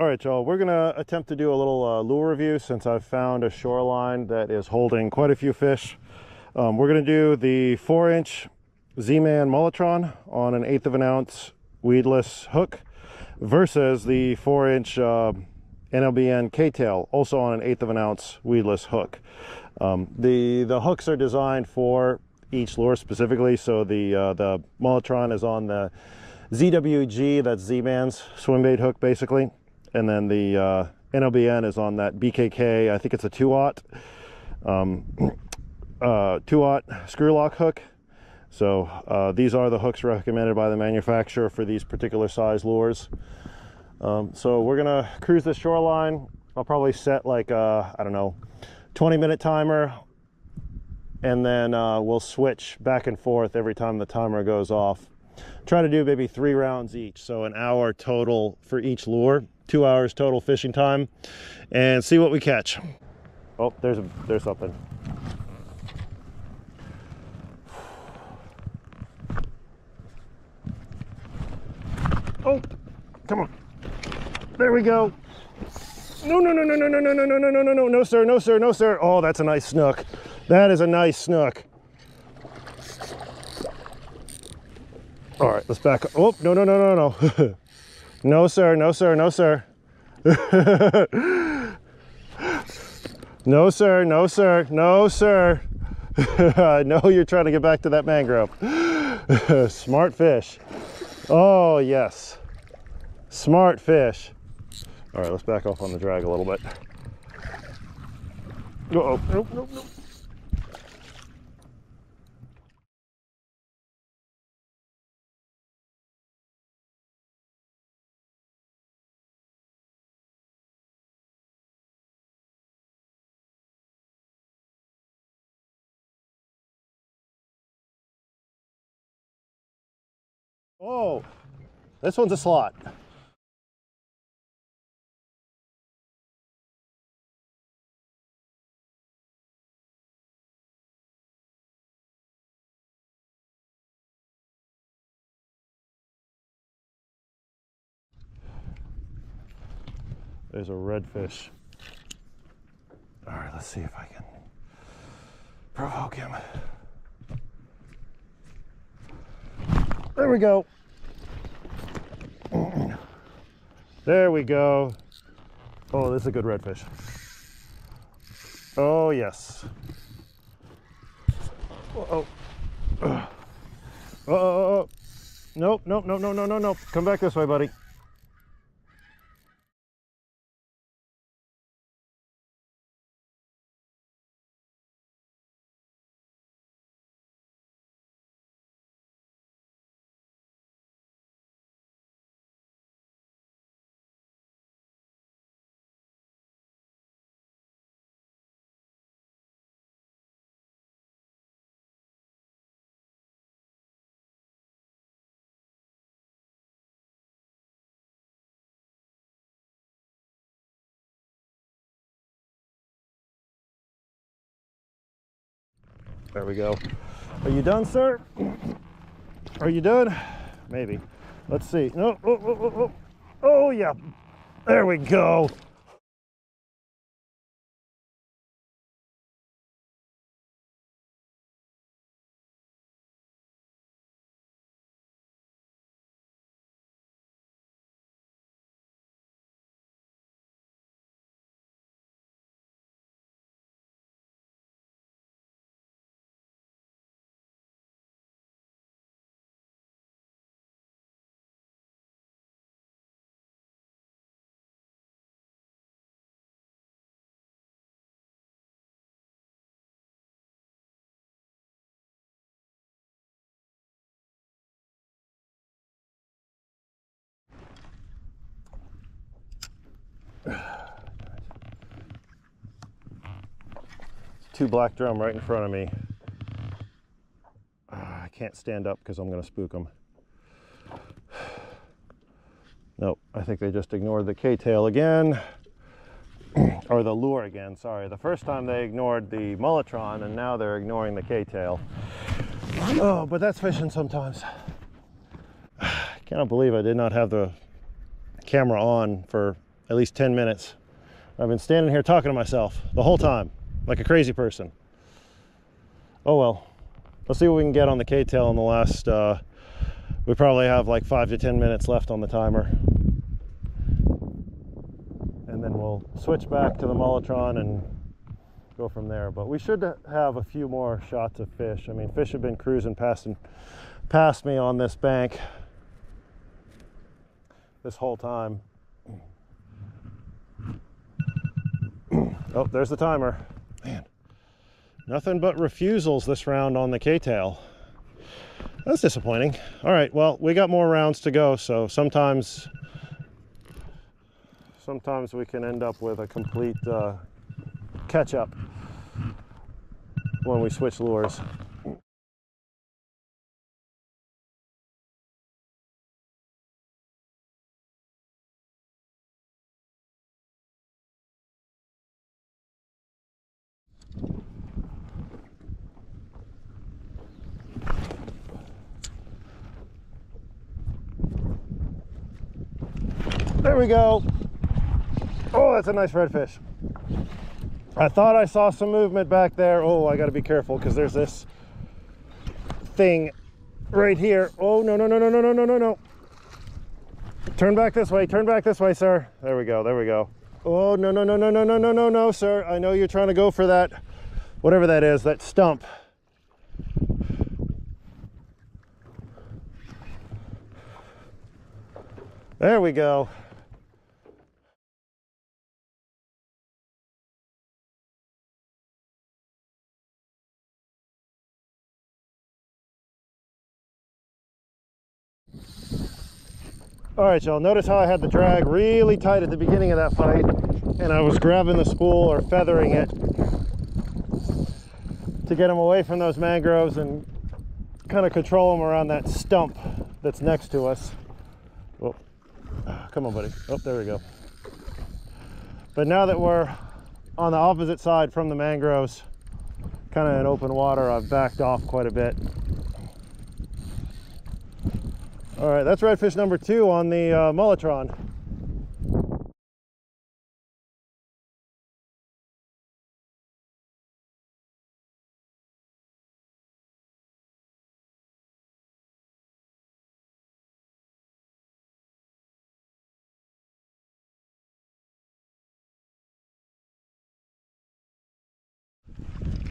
All right, y'all, we're gonna attempt to do a little lure review since I've found a shoreline that is holding quite a few fish. We're gonna do the 4-inch Zman Mulletron on an 1/8 of an ounce weedless hook versus the 4-inch NLBN K-Tail, also on an 1/8 of an ounce weedless hook. The hooks are designed for each lure specifically, so the Mulletron is on the ZWG, that's Z-Man's swim bait hook basically, and then the NLBN is on that BKK, I think it's a 2/0 screw lock hook. So these are the hooks recommended by the manufacturer for these particular size lures. So we're gonna cruise the shoreline. I'll probably set like I don't know, 20-minute timer, and then we'll switch back and forth every time the timer goes off. Try to do maybe 3 rounds each, so an hour total for each lure, 2 hours total fishing time, and see what we catch. Oh, there's something. Oh, come on. There we go. No, no, no, no, no, no, no, no, no, no, no, no, no, no, sir, no, sir, no, sir. Oh, that's a nice snook. That is a nice snook. All right, let's back up. Oh, no, no, no, no, no. No, sir, no, sir, no, sir. No, sir, no, sir, no, sir. I know you're trying to get back to that mangrove. Smart fish. Oh, yes. Smart fish. All right, let's back off on the drag a little bit. Uh-oh, nope, nope, nope. Oh, this one's a slot. There's a redfish. All right, let's see if I can provoke him. There we go. There we go. Oh, this is a good redfish. Oh, yes. Uh-oh. Uh-oh. Nope, nope, nope, no, no, no, no. Come back this way, buddy. There we go. Are you done, sir? Are you done? Maybe. Let's see. No. Oh, oh, oh, oh. Oh, yeah. There we go. Two black drum right in front of me. I can't stand up because I'm going to spook them. Nope, I think they just ignored the K-tail again. Or the lure again, sorry. The first time they ignored the Mulletron, and now they're ignoring the K-tail. Oh, but that's fishing sometimes. I cannot believe I did not have the camera on for at least 10 minutes. I've been standing here talking to myself the whole time, like a crazy person. Oh well, let's see what we can get on the K-Tail in the last, we probably have like 5 to 10 minutes left on the timer. And then we'll switch back to the Mulletron and go from there. But we should have a few more shots of fish. I mean, fish have been cruising past me on this bank this whole time. Oh, there's the timer. Man, nothing but refusals this round on the K-Tail. That's disappointing. All right, well, we got more rounds to go, so sometimes we can end up with a complete catch-up when we switch lures. There we go. Oh, that's a nice redfish. I thought I saw some movement back there. Oh, I got to be careful because there's this thing right here. Oh, no, no, no, no, no, no, no, no, no. Turn back this way, sir. There we go, there we go. Oh, no, no, no, no, no, no, no, no, no, sir. I know you're trying to go for that, whatever that is, that stump. There we go. All right, y'all, notice how I had the drag really tight at the beginning of that fight, and I was grabbing the spool or feathering it to get them away from those mangroves and kind of control them around that stump that's next to us. Oh, come on, buddy. Oh, there we go. But now that we're on the opposite side from the mangroves, kind of in open water, I've backed off quite a bit. All right, that's redfish number 2 on the Mulletron.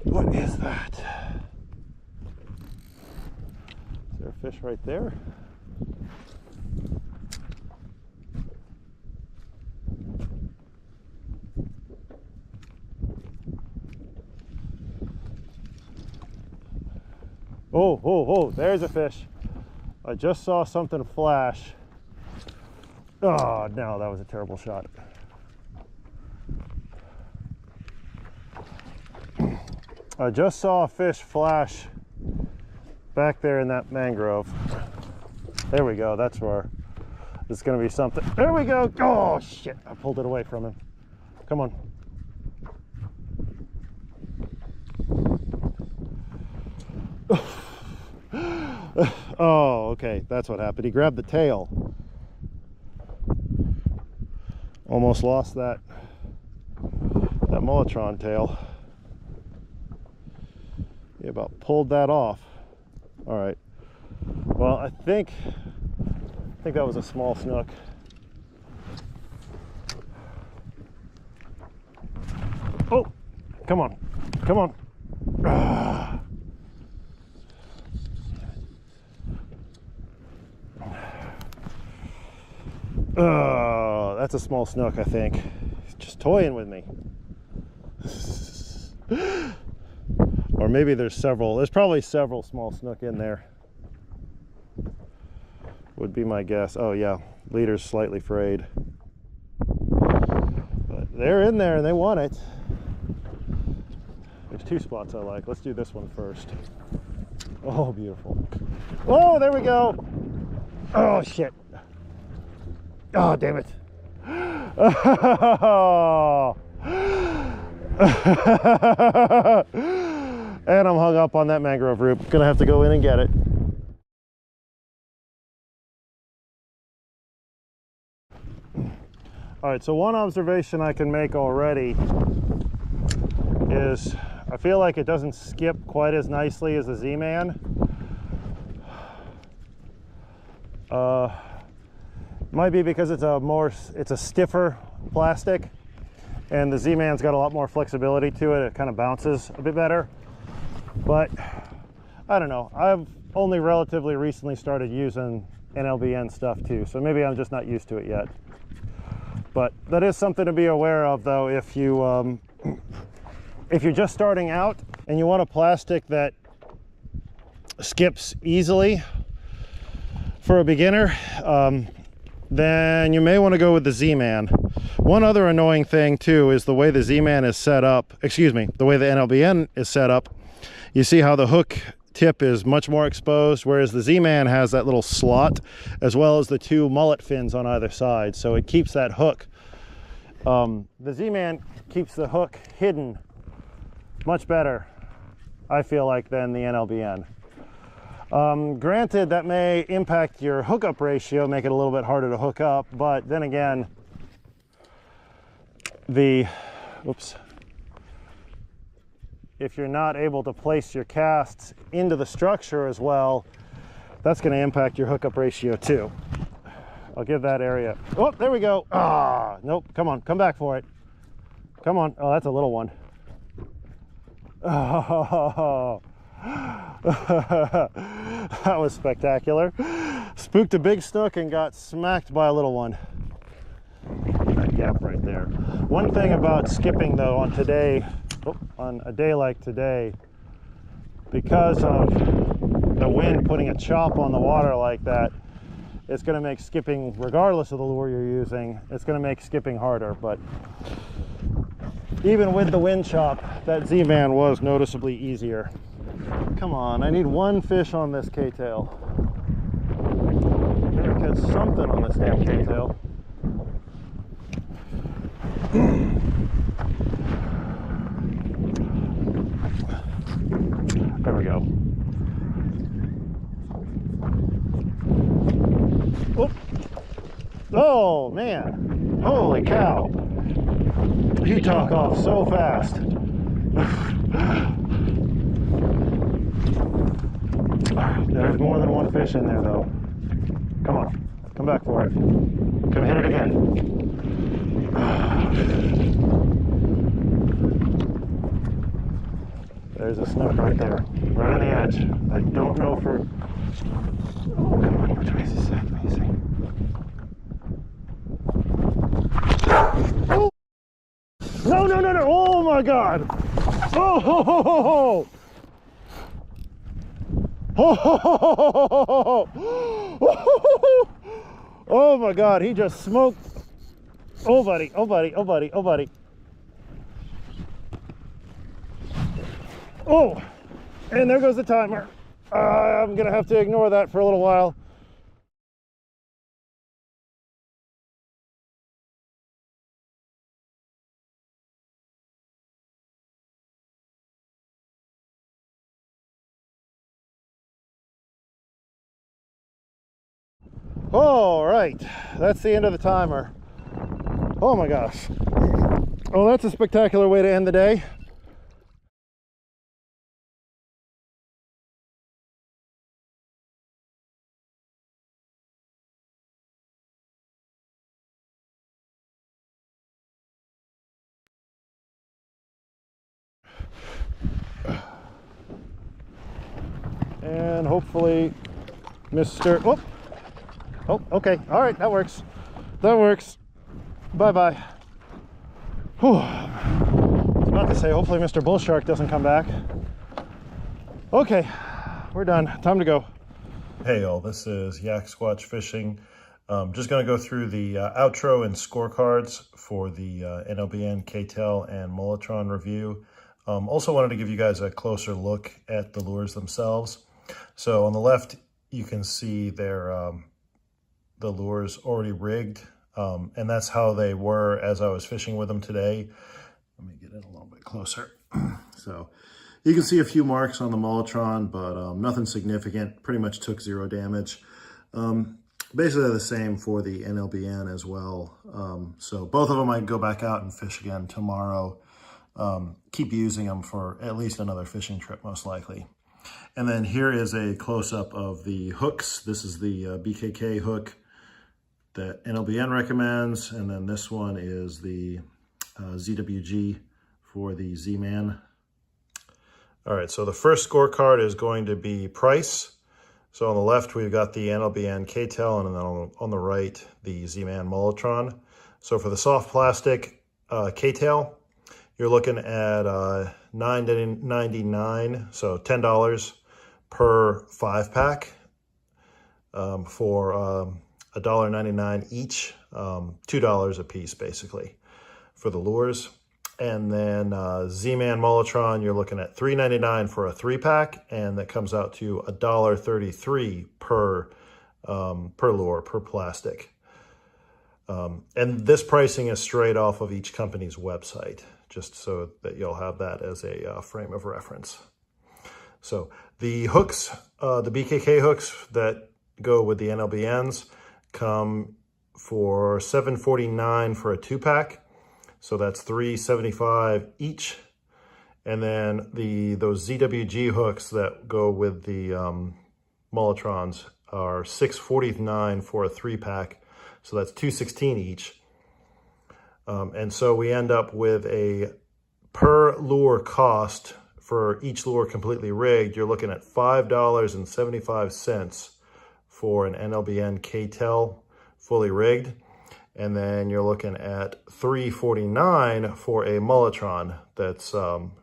What is that? Is there a fish right there? Oh, oh, oh, there's a fish. I just saw something flash. Oh, no, that was a terrible shot. I just saw a fish flash back there in that mangrove. There we go, that's where it's gonna be something. There we go. Oh, shit, I pulled it away from him. Come on. Oh, okay, that's what happened. He grabbed the tail. Almost lost that Mulletron tail. He about pulled that off. All right. Well, I think that was a small snook. Oh, come on, come on. Ah. Oh, that's a small snook, I think. He's just toying with me. Or maybe there's several. There's probably several small snook in there. Would be my guess. Oh yeah, leader's slightly frayed. But they're in there and they want it. There's 2 spots I like. Let's do this one first. Oh, beautiful. Oh, there we go. Oh, shit. Oh, damn it. Oh. And I'm hung up on that mangrove root. Gonna have to go in and get it. All right, so one observation I can make already is I feel like it doesn't skip quite as nicely as the Z-Man. Might be because it's a stiffer plastic, and the Z-Man's got a lot more flexibility to it. It kind of bounces a bit better. But I don't know. I've only relatively recently started using NLBN stuff too, so maybe I'm just not used to it yet. But that is something to be aware of, though, if you're just starting out and you want a plastic that skips easily for a beginner, then you may want to go with the Z-Man. One other annoying thing too is the way the Z-Man is set up, excuse me, the way the NLBN is set up. You see how the hook tip is much more exposed, whereas the Z-Man has that little slot as well as the two mullet fins on either side, so it keeps that hook. The Z-Man keeps the hook hidden much better, I feel like, than the NLBN. Granted, that may impact your hookup ratio, make it a little bit harder to hook up, but then again, if you're not able to place your casts into the structure as well, that's going to impact your hookup ratio too. I'll give that area. Oh, there we go. Ah, nope. Come on, come back for it. Come on. Oh, that's a little one. Oh, that was spectacular. Spooked a big snook and got smacked by a little one. That gap right there. One thing about skipping though on a day like today, because of the wind putting a chop on the water like that, it's going to make skipping, regardless of the lure you're using, it's going to make skipping harder. But even with the wind chop, that Z-Man was noticeably easier. Come on, I need one fish on this K-Tail. Better catch something on this damn K-Tail. There we go. Oh, oh man, holy cow. You talk off so fast. There's more than one fish in there though. Come on, come back for it. Come hit it again. There's a snook right there, right on the edge. I don't know for... Oh, come on, which way is this facing? Oh! No, no, no, no! Oh my God! Oh, ho, ho, ho, ho! Oh, ho, ho, ho, ho. Oh my God, he just smoked. Oh buddy, oh buddy, oh buddy, oh buddy. Oh, and there goes the timer. I'm gonna have to ignore that for a little while. All right, that's the end of the timer. Oh my gosh. Oh, that's a spectacular way to end the day. And hopefully Mr. Oh, okay. All right, that works. That works. Bye-bye. Whew. I was about to say, hopefully Mr. Bull Shark doesn't come back. Okay, we're done. Time to go. Hey y'all, this is Yak Squatch Fishing. Just gonna go through the outro and scorecards for the NLBN K-Tail and Mulletron review. Also wanted to give you guys a closer look at the lures themselves. So on the left, you can see their the lures already rigged, and that's how they were as I was fishing with them today. Let me get in a little bit closer. So you can see a few marks on the Mulletron, but nothing significant. Pretty much took 0 damage. Basically the same for the NLBN as well. So both of them I can go back out and fish again tomorrow. Keep using them for at least another fishing trip, most likely. And then here is a close-up of the hooks. This is the BKK hook that NLBN recommends. And then this one is the ZWG for the Z-Man. All right, so the first scorecard is going to be price. So on the left, we've got the NLBN K-Tail, and then on the right, the Zman Mulletron. So for the soft plastic K-Tail, you're looking at $9.99, so $10 per 5-pack for $1.99 each, $2 a piece basically for the lures. And then Zman Mulletron, you're looking at $3.99 for a 3-pack, and that comes out to $1.33 per lure, per plastic. And this pricing is straight off of each company's website, just so that you'll have that as a frame of reference. So the hooks, the BKK hooks that go with the NLBNs come for $7.49 for a 2-pack. So that's $3.75 each. And then those ZWG hooks that go with the Mulletrons are $6.49 for a 3-pack. So that's $2.16 each. And so we end up with a per lure cost for each lure completely rigged. You're looking at $5.75 for an NLBN K-Tail fully rigged. And then you're looking at $3.49 for a Mulletron that's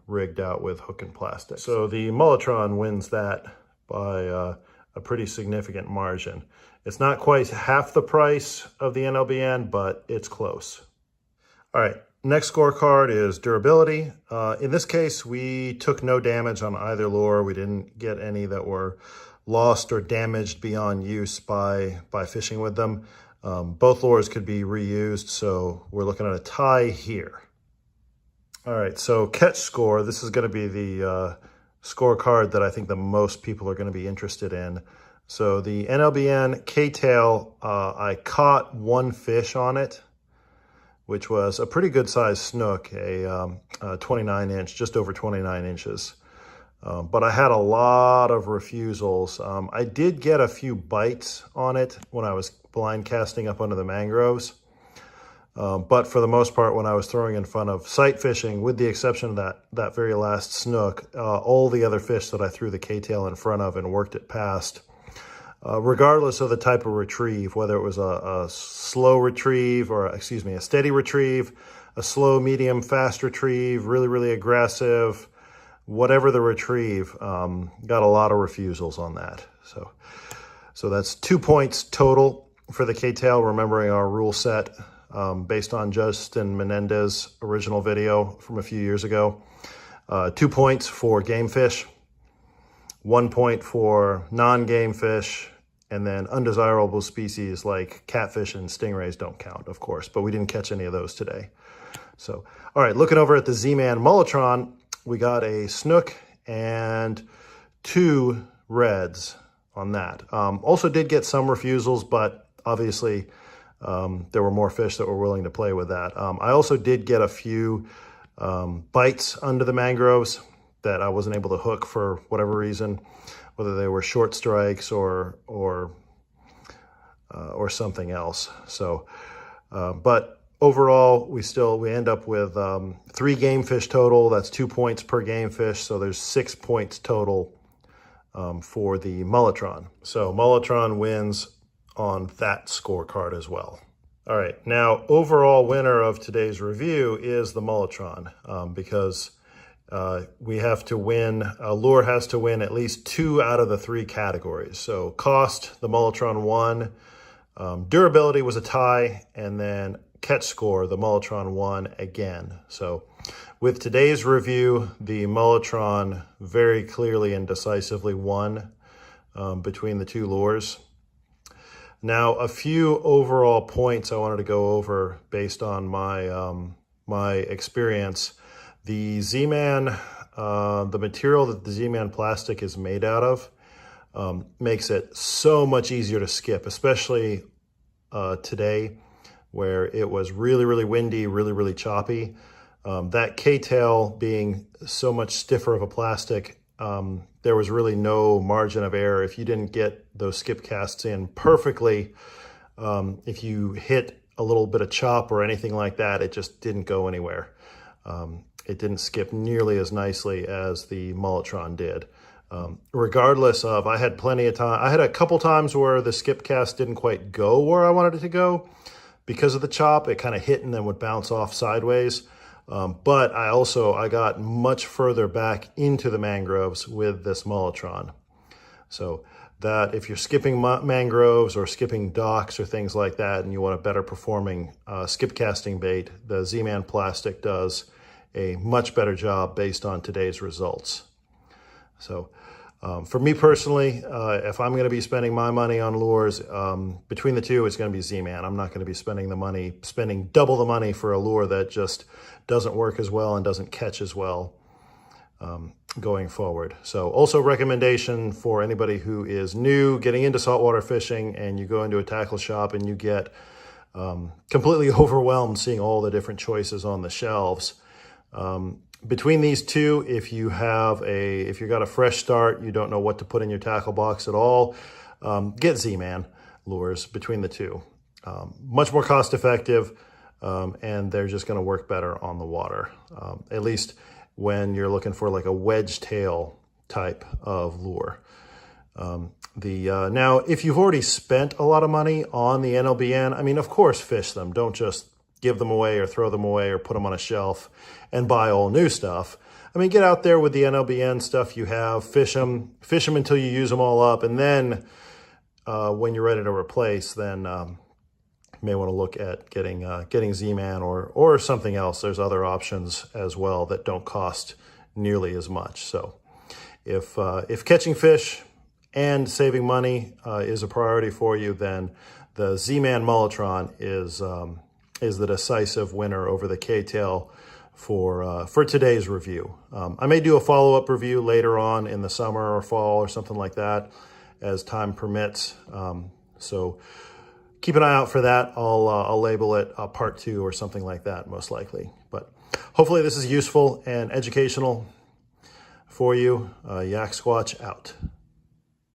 rigged out with hook and plastic. So the Mulletron wins that by a pretty significant margin. It's not quite half the price of the NLBN, but it's close. All right, next scorecard is durability. In this case, we took no damage on either lure. We didn't get any that were lost or damaged beyond use by fishing with them. Both lures could be reused, so we're looking at a tie here. All right, so catch score. This is going to be the scorecard that I think the most people are going to be interested in. So the NLBN K-Tail, I caught one fish on it, which was a pretty good sized snook, a 29-inch, just over 29 inches. But I had a lot of refusals. I did get a few bites on it when I was blind casting up under the mangroves. But for the most part, when I was throwing in front of sight fishing, with the exception of that very last snook, all the other fish that I threw the K-Tail in front of and worked it past, regardless of the type of retrieve, whether it was a slow retrieve or, excuse me, a steady retrieve, a slow, medium, fast retrieve, really, really aggressive, whatever the retrieve, got a lot of refusals on that. So that's 2 points total for the K-Tail, remembering our rule set based on Justin Menendez's original video from a few years ago. 2 points for game fish, 1 point for non-game fish, and then undesirable species like catfish and stingrays don't count, of course, but we didn't catch any of those today. So, all right, looking over at the Zman Mulletron, we got a snook and 2 reds on that. Also did get some refusals, but obviously there were more fish that were willing to play with that. I also did get a few bites under the mangroves that I wasn't able to hook for whatever reason, whether they were short strikes or something else. So, but overall, we end up with 3 game fish total. That's 2 points per game fish. So there's 6 points total for the Mulletron. So Mulletron wins on that scorecard as well. All right, now overall winner of today's review is the Mulletron because we have to win, a lure has to win at least 2 out of the 3 categories. So cost, the Mulletron won. Durability was a tie, and then catch score, the Mulletron won again. So with today's review, the Mulletron very clearly and decisively won between the 2 lures. Now, a few overall points I wanted to go over based on my experience. The Z-Man, the material that the Z-Man plastic is made out of, makes it so much easier to skip, especially today where it was really, really windy, really, really choppy. That K-Tail being so much stiffer of a plastic, there was really no margin of error. If you didn't get those skip casts in perfectly, if you hit a little bit of chop or anything like that, it just didn't go anywhere. It didn't skip nearly as nicely as the Mulletron did. Regardless of, I had plenty of time. I had a couple times where the skip cast didn't quite go where I wanted it to go because of the chop. It kind of hit and then would bounce off sideways. But I got much further back into the mangroves with this Mulletron. So that if you're skipping mangroves or skipping docks or things like that, and you want a better performing skip casting bait, the Z-Man plastic does a much better job based on today's results. So for me personally, if I'm going to be spending my money on lures, between the two, it's going to be Z-Man. I'm not going to be spending double the money for a lure that just doesn't work as well and doesn't catch as well going forward. So also recommendation for anybody who is new getting into saltwater fishing, and you go into a tackle shop and you get completely overwhelmed seeing all the different choices on the shelves. Between these two, if you got a fresh start, you don't know what to put in your tackle box at all, get Z-Man lures between the two. Much more cost effective, and they're just going to work better on the water, at least when you're looking for like a wedge tail type of lure. Now, if you've already spent a lot of money on the NLBN, I mean, of course, fish them. Don't just give them away or throw them away or put them on a shelf and buy all new stuff. I mean, get out there with the NLBN stuff you have, fish them until you use them all up. And then when you're ready to replace, then you may want to look at getting Z-Man or something else. There's other options as well that don't cost nearly as much. So if catching fish and saving money is a priority for you, then the Z-Man Mulletron is the decisive winner over the K-Tail for today's review. I may do a follow-up review later on in the summer or fall or something like that as time permits. So keep an eye out for that. I'll label it a part 2 or something like that, most likely. But hopefully this is useful and educational for you. Yak Squatch out.